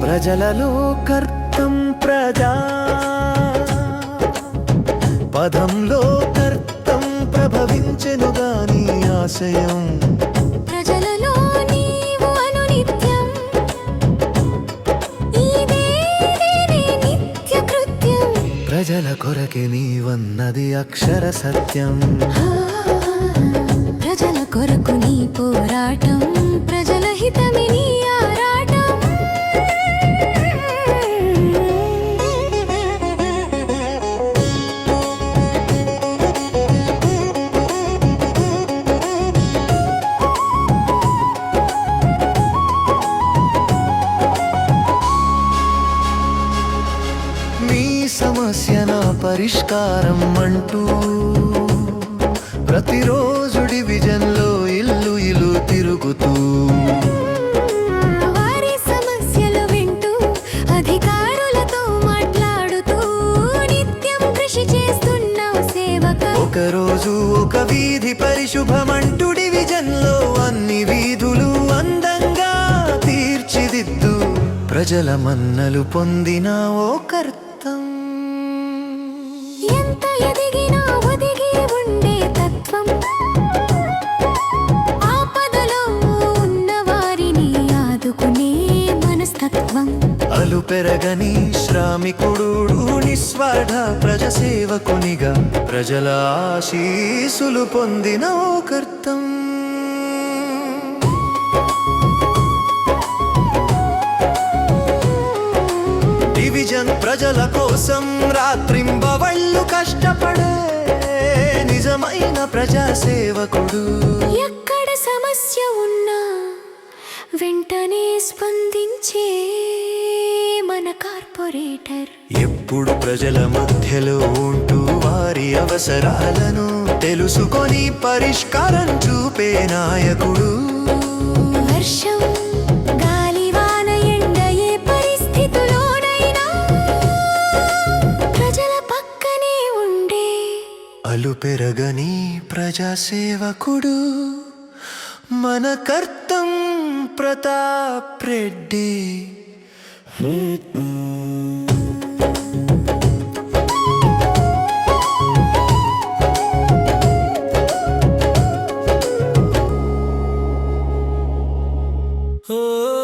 ప్రజలలో కర్తం ప్రజా పదంలో కర్తం ప్రభవించెనుగా నీ ఆశయం ప్రజలలో నీవు అనునిత్యం ఇదే నిత్య కృత్యం ప్రజల కొరకే నీవన్నది అక్షర సత్యం ప్రజల కొరకు నీ పోరాటం ప్రజల హితమే నీ ఆరాటం సమస్య నా పరిష్కారం అంటూ ప్రతిరోజు డివిజన్లో ఇల్లు తిరుగుతూ వారి సమస్యలు వింటూ అధికారులతో మాట్లాడుతూ నిత్యం కృషి చేస్తున్నావు సేవక ఒకరోజు ఒక వీధి పరిశుభ్రమంటూ డివిజన్లో అన్ని వీధులు అందంగా తీర్చిదిద్దు ప్రజల మన్నలు పొందిన ఓ కర్త ఎంత ఎదిగినా ఒదిగి ఉండే తత్వం ఆపదలో ఉన్న వారిని ఆదుకునే మనస్తత్వం అలు పెరగని శ్రామికుడు నిస్వార్థ ప్రజసేవకునిగా ప్రజల ఆశీసులు పొందిన ఓ కర్తం డివిజన్ ప్రజల కోసం రాత్రింబవళ్ళు కష్టపడే నిజమైన ప్రజాసేవకుడు ఎక్కడ సమస్య ఉన్నా వెంటనే స్పందించే మన కార్పొరేటర్ ఎప్పుడు ప్రజల మధ్యలో ఉంటూ వారి అవసరాలను తెలుసుకొని పరిష్కారం చూపే నాయకుడు వర్షం గాలి వాన ఎండ ఏ పరిస్థితుల్లోనైనా ప్రజల పక్కనే ఉండే అలు పెరగని ప్రజాసేవకుడు మన కర్తం ప్రతాప్ రెడ్డి Oh